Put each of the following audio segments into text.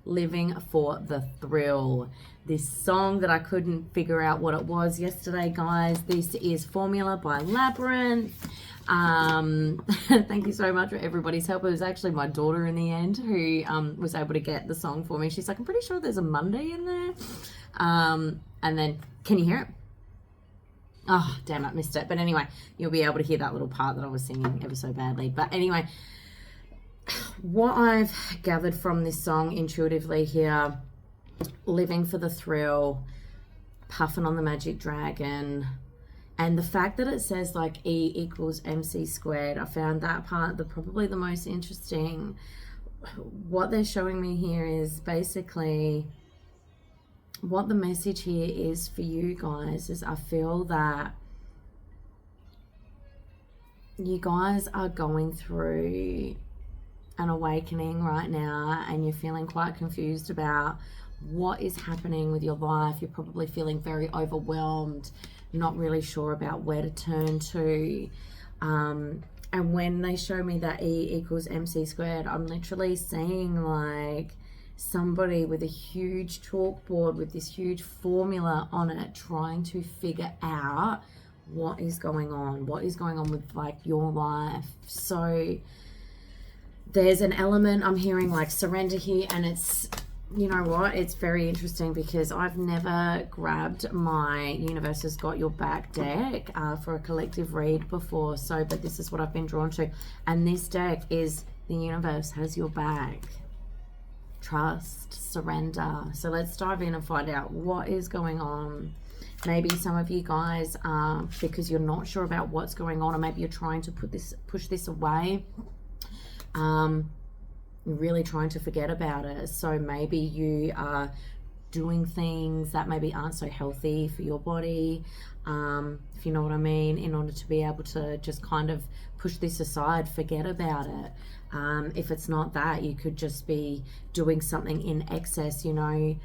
Living for the Thrill. This song that I couldn't figure out what it was yesterday, guys. This is Formula by Labrinth. Thank you so much for everybody's help. It was actually my daughter in the end who was able to get the song for me. She's like, I'm pretty sure there's a Monday in there. And then, can you hear it? Oh, damn, I missed it. But anyway, you'll be able to hear that little part that I was singing ever so badly. But anyway, what I've gathered from this song intuitively here, living for the thrill, puffing on the magic dragon, and the fact that it says like E equals MC squared, I found that part probably the most interesting. What they're showing me here is basically what the message here is for you guys is I feel that you guys are going through an awakening right now and you're feeling quite confused about what is happening with your life. You're probably feeling very overwhelmed, not really sure about where to turn to. And when they show me that E equals MC squared, I'm literally seeing like somebody with a huge chalkboard with this huge formula on it trying to figure out what is going on with like your life. So there's an element I'm hearing like surrender here, and it's, you know what, it's very interesting because I've never grabbed my Universe Has Got Your Back deck for a collective read before, but this is what I've been drawn to, and this deck is the universe has your back. Trust, surrender. So let's dive in and find out what is going on. Maybe some of you guys, because you're not sure about what's going on, or maybe you're trying to push this away, really trying to forget about it. So maybe you are doing things that maybe aren't so healthy for your body, if you know what I mean, in order to be able to just kind of push this aside, forget about it. If it's not that, you could just be doing something in excess, you know,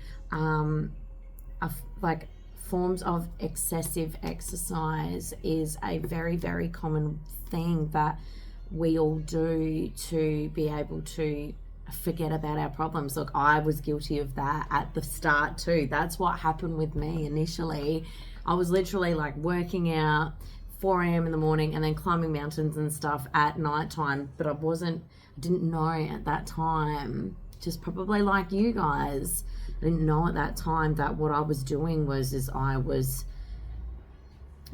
like forms of excessive exercise is a very, very common thing that we all do to be able to forget about our problems. Look, I was guilty of that at the start too. That's what happened with me initially. I was literally like working out 4 a.m. in the morning and then climbing mountains and stuff at nighttime, but I didn't know at that time, just probably like you guys, I didn't know at that time that what I was doing is I was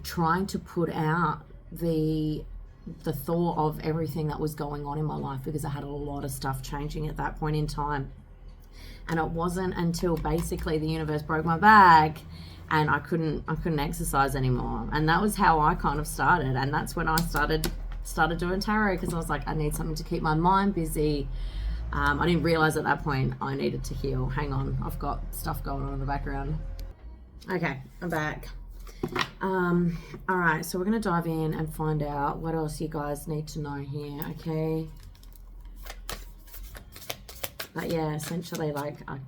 trying to put out the thought of everything that was going on in my life, because I had a lot of stuff changing at that point in time. And it wasn't until basically the universe broke my back and I couldn't exercise anymore. And that was how I kind of started. And that's when I started doing tarot, because I was like, I need something to keep my mind busy. I didn't realize at that point I needed to heal. Hang on, I've got stuff going on in the background. Okay, I'm back. All right, so we're going to dive in and find out what else you guys need to know here, okay? But yeah, essentially, like, I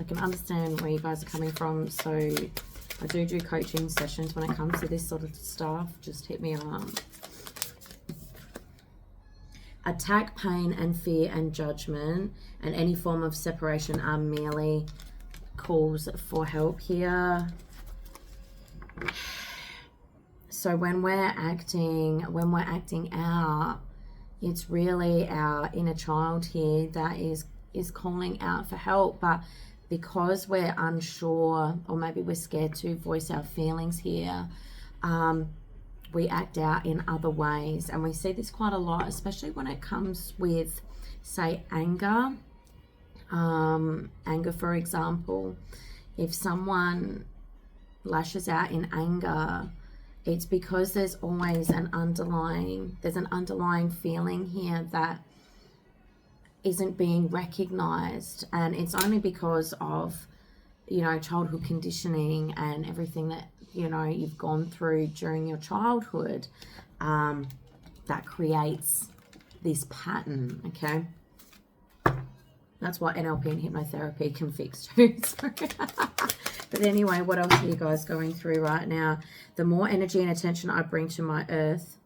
can understand where you guys are coming from. So I do coaching sessions when it comes to this sort of stuff. Just hit me up. Attack, pain, and fear and judgment and any form of separation are merely calls for help here. So when we're acting out, it's really our inner child here that is calling out for help. But because we're unsure, or maybe we're scared to voice our feelings here, we act out in other ways. And we see this quite a lot, especially when it comes with, say, anger. Anger, for example. If someone lashes out in anger, it's because there's always an underlying feeling here that isn't being recognized. And it's only because of, you know, childhood conditioning and everything that, you know, you've gone through during your childhood, that creates this pattern, okay? That's what NLP and hypnotherapy can fix too. But anyway, what else are you guys going through right now? The more energy and attention I bring to my earth,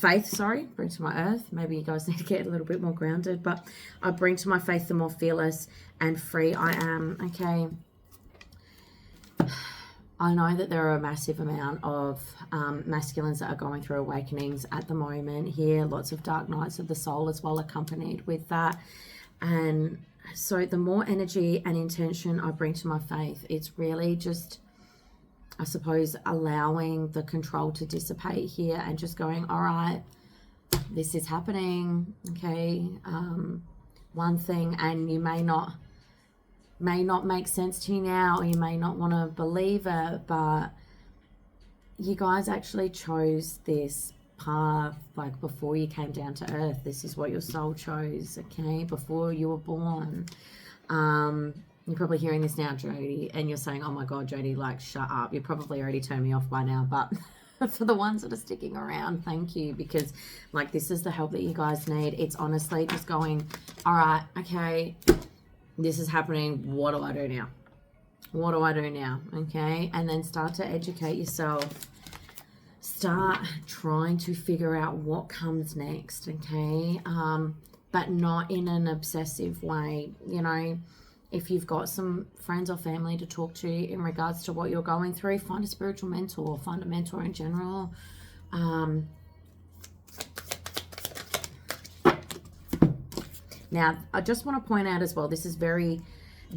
faith, sorry, bring to my earth. Maybe you guys need to get a little bit more grounded, but I bring to my faith the more fearless and free I am. Okay. I know that there are a massive amount of masculines that are going through awakenings at the moment here. Lots of dark nights of the soul as well accompanied with that. And so the more energy and intention I bring to my faith, it's really just, I suppose, allowing the control to dissipate here and just going, all right, this is happening. Okay. One thing, and you may not make sense to you now, or you may not want to believe it, but you guys actually chose this path like before you came down to earth. This is what your soul chose, okay, before you were born. You're probably hearing this now, Jody, and you're saying, oh my God, Jody, like, shut up. You probably already turned me off by now, but for the ones that are sticking around, thank you, because like this is the help that you guys need. It's honestly just going, all right, okay, this is happening. What do I do now? What do I do now? Okay. And then start to educate yourself. Start trying to figure out what comes next. Okay. But not in an obsessive way. You know, if you've got some friends or family to talk to in regards to what you're going through, find a spiritual mentor, find a mentor in general. Now, I just want to point out as well, this is very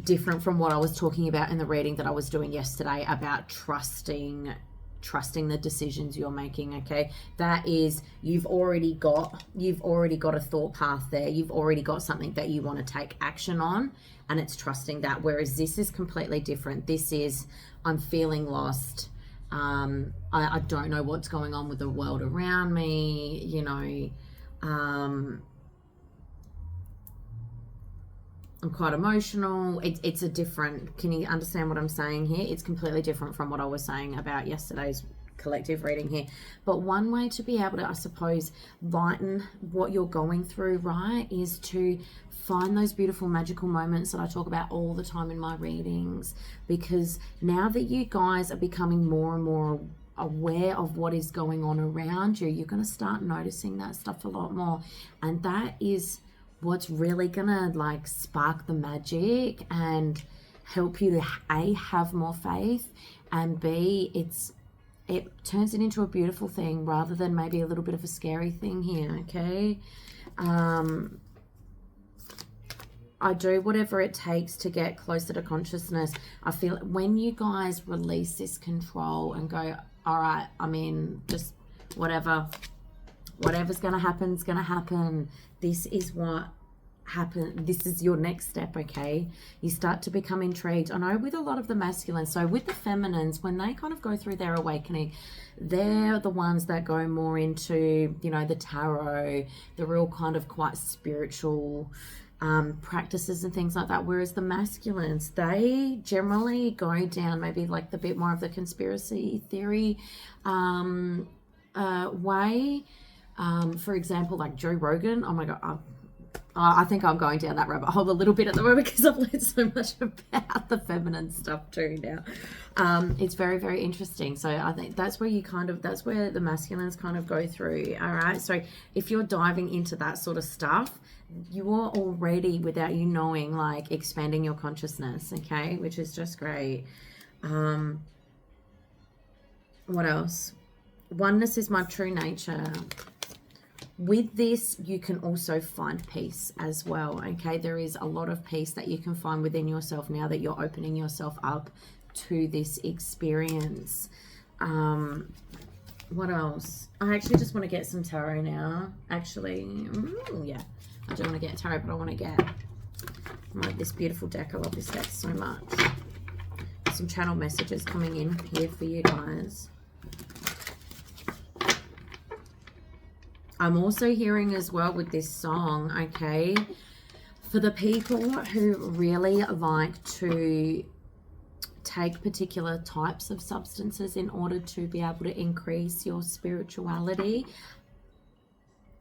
different from what I was talking about in the reading that I was doing yesterday about trusting the decisions you're making. Okay, that is, you've already got a thought path there. You've already got something that you want to take action on, and it's trusting that. Whereas this is completely different. This is, I'm feeling lost. I don't know what's going on with the world around me. You know, I'm quite emotional. It's a different, can you understand what I'm saying here? It's completely different from what I was saying about yesterday's collective reading here. But one way to be able to, I suppose, lighten what you're going through, right, is to find those beautiful magical moments that I talk about all the time in my readings. Because now that you guys are becoming more and more aware of what is going on around you, you're going to start noticing that stuff a lot more. And that is what's really gonna like spark the magic and help you to A, have more faith, and B, it turns it into a beautiful thing rather than maybe a little bit of a scary thing here. Okay. I do whatever it takes to get closer to consciousness. I feel when you guys release this control and go, all right, I mean, just whatever's going to happen is going to happen. This is what happened. This is your next step, okay? You start to become intrigued. I know with a lot of the masculine, so with the feminines, when they kind of go through their awakening, they're the ones that go more into, you know, the tarot, the real kind of quite spiritual practices and things like that. Whereas the masculines, they generally go down maybe like the bit more of the conspiracy theory way. For example, like Joe Rogan. Oh my God, I think I'm going down that rabbit hole a little bit at the moment because I've learned so much about the feminine stuff too now. It's very, very interesting. So I think that's where that's where the masculines kind of go through. All right. So if you're diving into that sort of stuff, you are already, without you knowing, like expanding your consciousness. Okay. Which is just great. What else? Oneness is my true nature. With this, you can also find peace as well, okay? There is a lot of peace that you can find within yourself now that you're opening yourself up to this experience. What else? I actually just want to get some tarot now. Actually, yeah. I don't want to get tarot, but I want to get this beautiful deck. I love this deck so much. Some channel messages coming in here for you guys. I'm also hearing as well with this song, okay, for the people who really like to take particular types of substances in order to be able to increase your spirituality.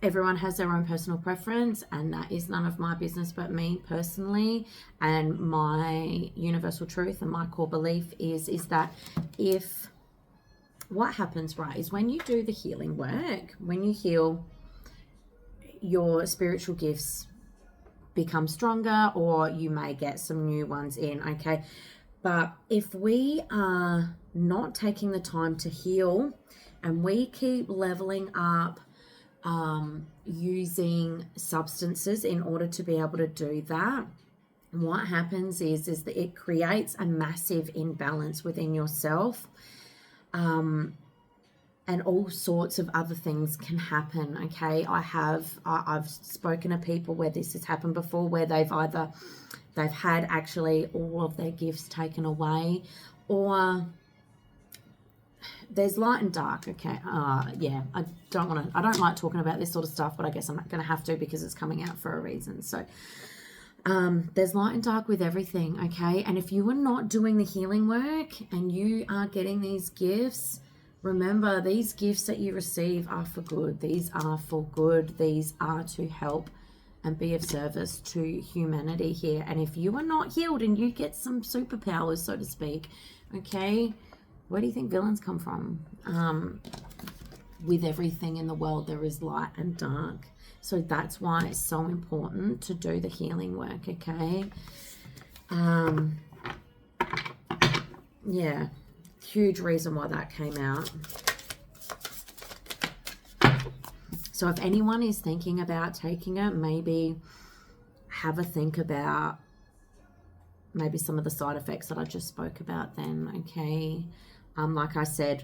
Everyone has their own personal preference, and that is none of my business but me personally. And my universal truth and my core belief is that if what happens, right, is when you do the healing work, when you heal, your spiritual gifts become stronger, or you may get some new ones in, okay? But if we are not taking the time to heal and we keep leveling up using substances in order to be able to do that, what happens is that it creates a massive imbalance within yourself. And all sorts of other things can happen, okay? I've spoken to people where this has happened before, where they've had actually all of their gifts taken away, or there's light and dark, okay? Yeah, I don't like talking about this sort of stuff, but I guess I'm not going to have to because it's coming out for a reason. So there's light and dark with everything, okay? And if you are not doing the healing work and you are getting these gifts, remember, these gifts that you receive are for good. These are for good. These are to help and be of service to humanity here. And if you are not healed and you get some superpowers, so to speak, okay, where do you think villains come from? With everything in the world, there is light and dark. So that's why it's so important to do the healing work, okay? Yeah, huge reason why that came out. So if anyone is thinking about taking it, maybe have a think about maybe some of the side effects that I just spoke about then, okay? Like I said,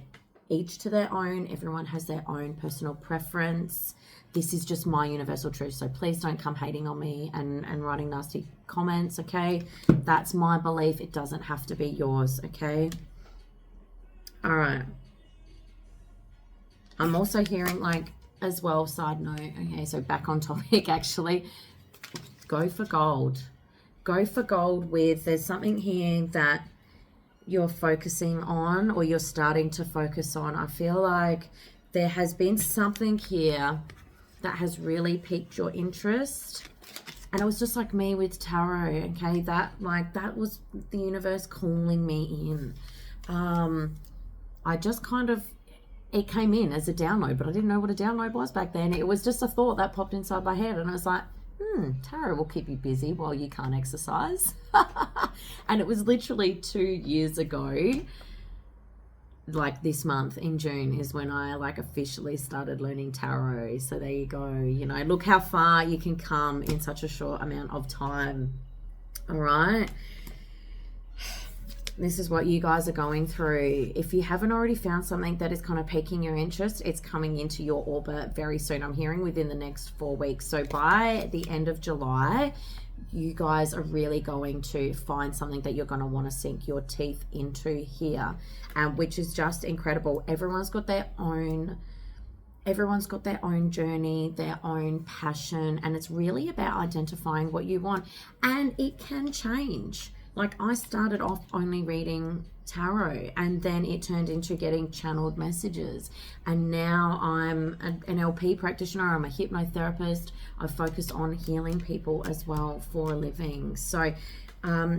each to their own. Everyone has their own personal preference. This is just my universal truth, so please don't come hating on me and writing nasty comments, okay? That's my belief. It doesn't have to be yours, okay? All right. I'm also hearing, like, as well, side note, okay, so back on topic, actually, go for gold. Go for gold there's something here that you're focusing on, or you're starting to focus on. I feel like there has been something here that has really piqued your interest. And it was just like me with tarot, okay? That was the universe calling me in. I just kind of, it came in as a download, but I didn't know what a download was back then. It was just a thought that popped inside my head, and I was like, tarot will keep you busy while you can't exercise. And it was literally 2 years ago, like this month in June is when I like officially started learning tarot. So there you go. You know, look how far you can come in such a short amount of time. All right. This is what you guys are going through. If you haven't already found something that is kind of piquing your interest, it's coming into your orbit very soon. I'm hearing within the next 4 weeks. So by the end of July, you guys are really going to find something that you're going to want to sink your teeth into here, which is just incredible. Everyone's got their own journey, their own passion, and it's really about identifying what you want. And it can change. Like, I started off only reading tarot, and then it turned into getting channeled messages. And now I'm an NLP practitioner. I'm a hypnotherapist. I focus on healing people as well for a living. So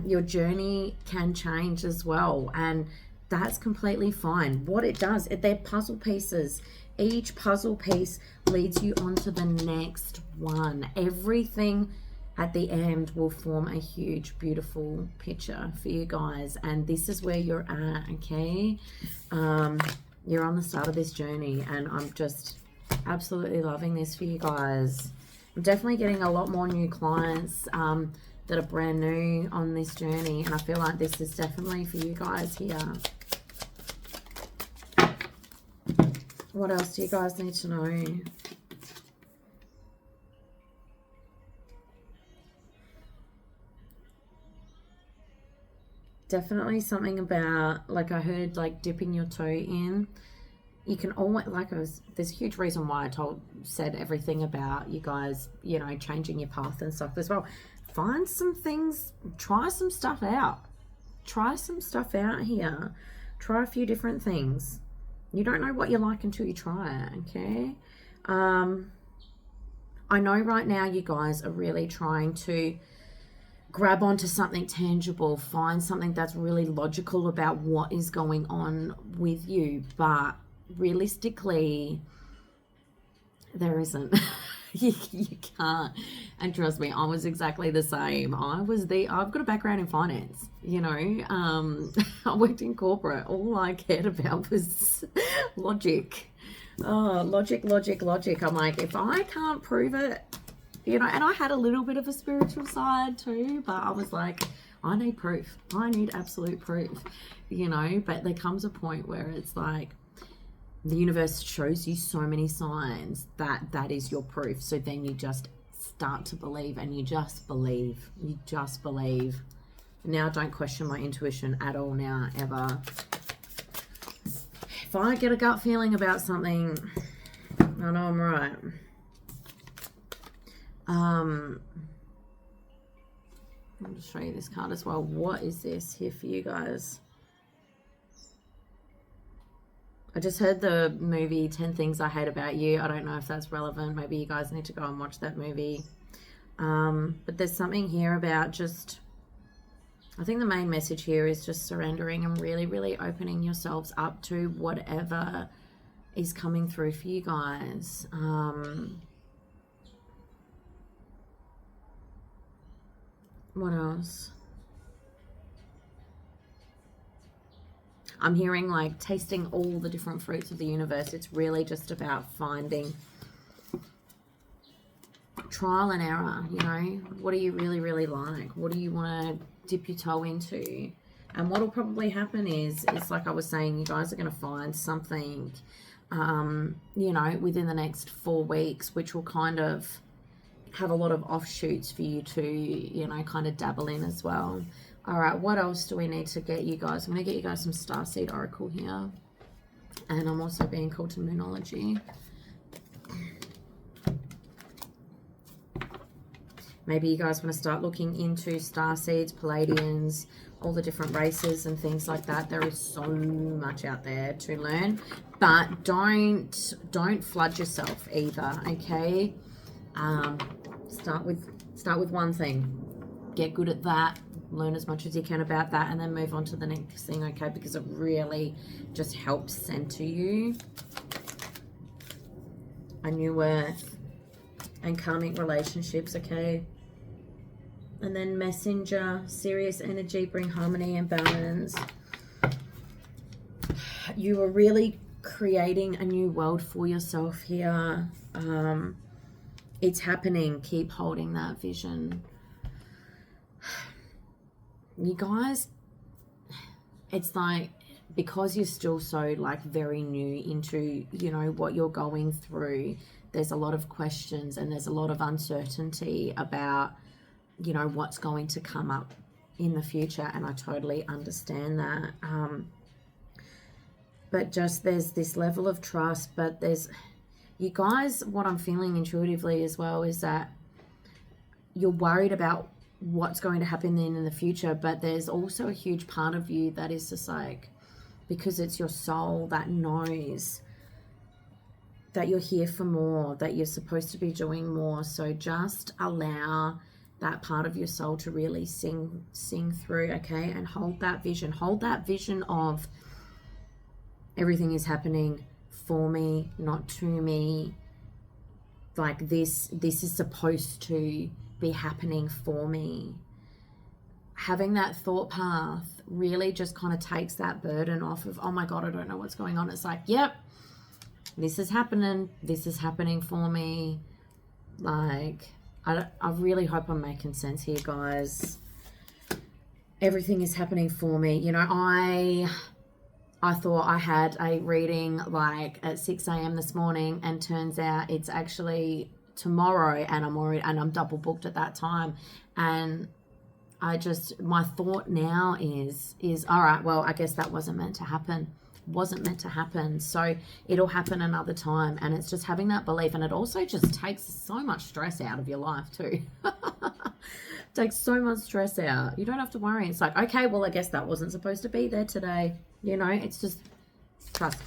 your journey can change as well, and that's completely fine. What it does, they're puzzle pieces. Each puzzle piece leads you on to the next one. Everything at the end will form a huge, beautiful picture for you guys. And this is where you're at, okay? You're on the start of this journey, and I'm just absolutely loving this for you guys. I'm definitely getting a lot more new clients that are brand new on this journey, and I feel like this is definitely for you guys here. What else do you guys need to know? Definitely something about, like, I heard, like, dipping your toe in. You can always, there's a huge reason why I said everything about you guys, you know, changing your path and stuff as well. Find some things, try some stuff out. Try some stuff out here. Try a few different things. You don't know what you like until you try it, okay? I know right now you guys are really trying to grab onto something tangible, find something that's really logical about what is going on with you. But realistically, there isn't. you can't. And trust me, I was exactly the same. I've got a background in finance, you know. I worked in corporate. All I cared about was logic. Oh, logic. I'm like, if I can't prove it, you know, and I had a little bit of a spiritual side too, but I was like, I need proof. I need absolute proof, you know. But there comes a point where it's like, the universe shows you so many signs that that is your proof. So then you just start to believe, and you just believe. Now don't question my intuition at all now, ever. If I get a gut feeling about something, I know I'm right. I'll just show you this card as well. What is this here for you guys? I just heard the movie 10 Things I Hate About You. I don't know if that's relevant. Maybe you guys need to go and watch that movie. But there's something here about just, I think the main message here is just surrendering and really, really opening yourselves up to whatever is coming through for you guys. What else? I'm hearing like tasting all the different fruits of the universe. It's really just about finding trial and error, you know. What do you really, really like? What do you want to dip your toe into? And what will probably happen is like I was saying, you guys are going to find something, you know, within the next 4 weeks, which will kind of have a lot of offshoots for you to, you know, kind of dabble in as well. All right, what else do we need to get you guys? I'm going to get you guys some Starseed Oracle here. And I'm also being called to Moonology. Maybe you guys want to start looking into starseeds, Palladians, all the different races and things like that. There is so much out there to learn. But don't flood yourself either, okay? Start with one thing. Get good at that. Learn as much as you can about that, and then move on to the next thing, okay? Because it really just helps center you. A new worth and karmic relationships, okay? And then Messenger, serious energy, bring harmony and balance. You are really creating a new world for yourself here. It's happening. Keep holding that vision. You guys, it's like, because you're still so like very new into, you know, what you're going through, there's a lot of questions and there's a lot of uncertainty about, you know, what's going to come up in the future. And I totally understand that. But just there's this level of trust, but there's, you guys, what I'm feeling intuitively as well is that you're worried about what's going to happen then in the future, but there's also a huge part of you that is just like, because it's your soul that knows that you're here for more, that you're supposed to be doing more. So just allow that part of your soul to really sing through, okay? And hold that vision of everything is happening for me, not to me. Like this is supposed to be happening for me. Having that thought path really just kind of takes that burden off of, oh my God, I don't know what's going on. It's like, yep, this is happening for me. Like, I really hope I'm making sense here, guys. Everything is happening for me. You know, I thought I had a reading like at 6 a.m. this morning, and turns out it's actually tomorrow, and I'm double booked at that time. And my thought now is all right, well, I guess that wasn't meant to happen. So it'll happen another time. And it's just having that belief. And it also just takes so much stress out of your life too. Takes so much stress out. You don't have to worry. It's like, okay, well, I guess that wasn't supposed to be there today. You know, it's just trust.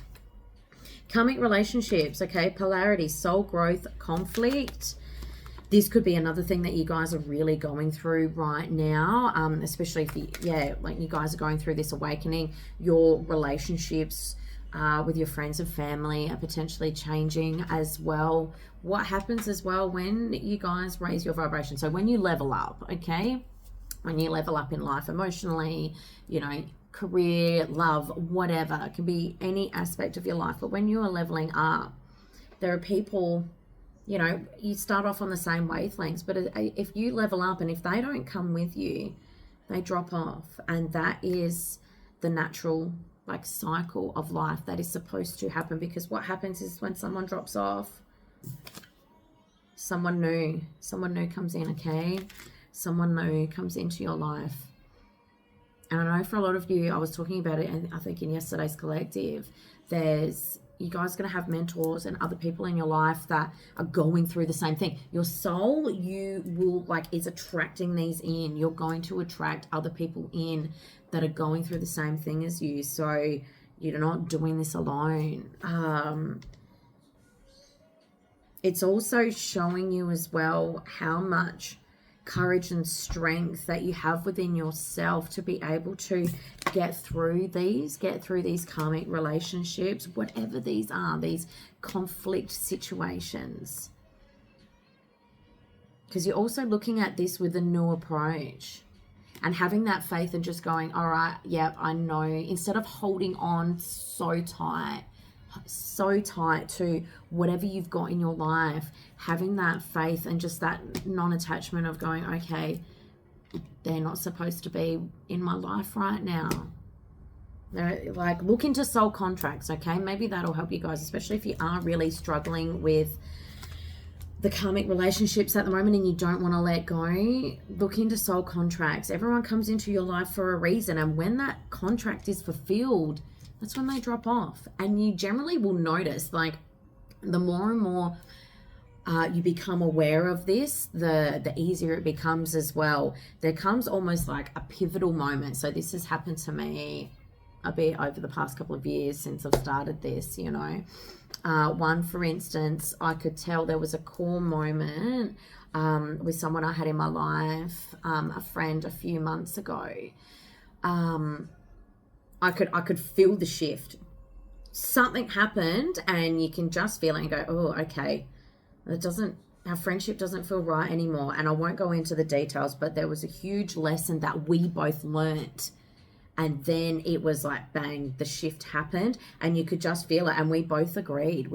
Karmic relationships, okay, polarity, soul growth, conflict. this could be another thing that you guys are really going through right now, especially if you guys are going through this awakening. Your relationships with your friends and family are potentially changing as well. What happens as well when you guys raise your vibration? So when you level up, okay, when you level up in life emotionally, career, love, whatever, it can be any aspect of your life, but when you are leveling up, there are people, you start off on the same wavelengths, but if you level up and if they don't come with you, they drop off. And that is the natural cycle of life that is supposed to happen, because what happens is when someone drops off, someone new comes in, okay? Someone new comes into your life. And I know for a lot of you, I was talking about it, and I think in yesterday's collective, you guys are going to have mentors and other people in your life that are going through the same thing. Your soul, is attracting these in. You're going to attract other people in that are going through the same thing as you. So you're not doing this alone. It's also showing you as well how much courage and strength that you have within yourself to be able to get through these karmic relationships, whatever these are, these conflict situations. Because you're also looking at this with a new approach and having that faith and just going, all right, yep, I know, instead of holding on so tight to whatever you've got in your life, having that faith and just that non-attachment of going, okay, they're not supposed to be in my life right now. They're look into soul contracts, okay? Maybe that'll help you guys, especially if you are really struggling with the karmic relationships at the moment and you don't want to let go. Look into soul contracts. Everyone comes into your life for a reason, and when that contract is fulfilled, that's when they drop off. And you generally will notice, the more and more you become aware of this, the easier it becomes as well. There comes almost like a pivotal moment. So this has happened to me a bit over the past couple of years since I've started this, One, for instance, I could tell there was a core moment with someone I had in my life, a friend a few months ago. I could feel the shift. Something happened and you can just feel it and go, oh, okay, our friendship doesn't feel right anymore. And I won't go into the details, but there was a huge lesson that we both learnt. And then it was like, bang, the shift happened and you could just feel it. And we both agreed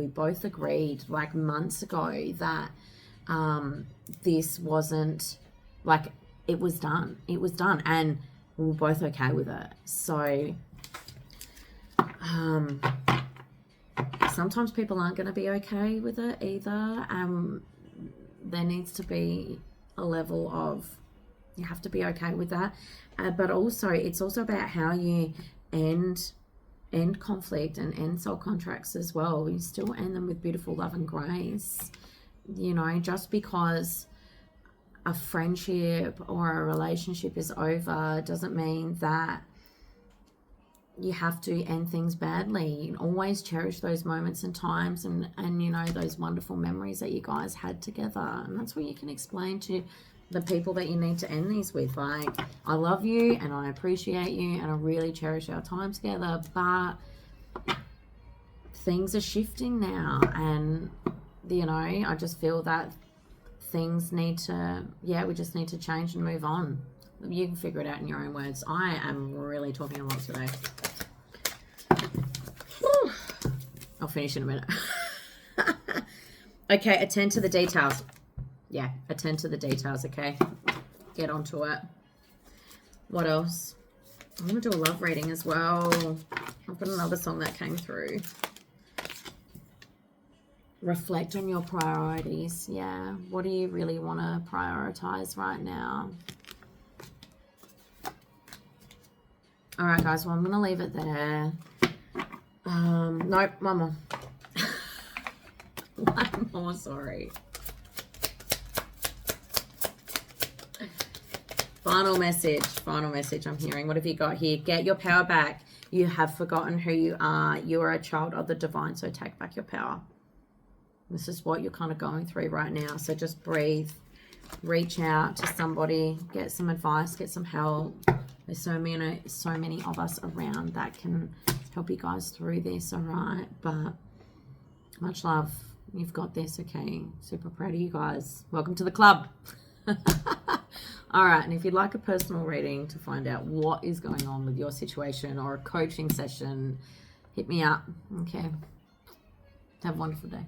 months ago that this wasn't, it was done. It was done. And we were both okay with it. So sometimes people aren't going to be okay with it either. There needs to be a level of, you have to be okay with that. But also, it's also about how you end conflict and end soul contracts as well. You still end them with beautiful love and grace. Just because a friendship or a relationship is over doesn't mean that you have to end things badly. You can always cherish those moments and times and those wonderful memories that you guys had together. And that's what you can explain to the people that you need to end these with. I love you and I appreciate you and I really cherish our time together, but things are shifting now, and I just feel that things need to, we just need to change and move on. You can figure it out in your own words. I am really talking a lot today. I'll finish in a minute. Okay, attend to the details. Yeah, attend to the details, okay? Get onto it. What else? I'm going to do a love reading as well. I've got another song that came through. Reflect on your priorities. Yeah, what do you really want to prioritize right now? All right, guys, well, I'm going to leave it there. Nope, one more. One more, sorry. Final message I'm hearing. What have you got here? Get your power back. You have forgotten who you are. You are a child of the divine, so take back your power. This is what you're kind of going through right now. So just breathe. reach out to somebody, get some advice, get some help. There's so many of us around that can help you guys through this, all right? But much love. You've got this, okay? Super proud of you guys. Welcome to the club. All right, and if you'd like a personal reading to find out what is going on with your situation or a coaching session, hit me up, okay? Have a wonderful day.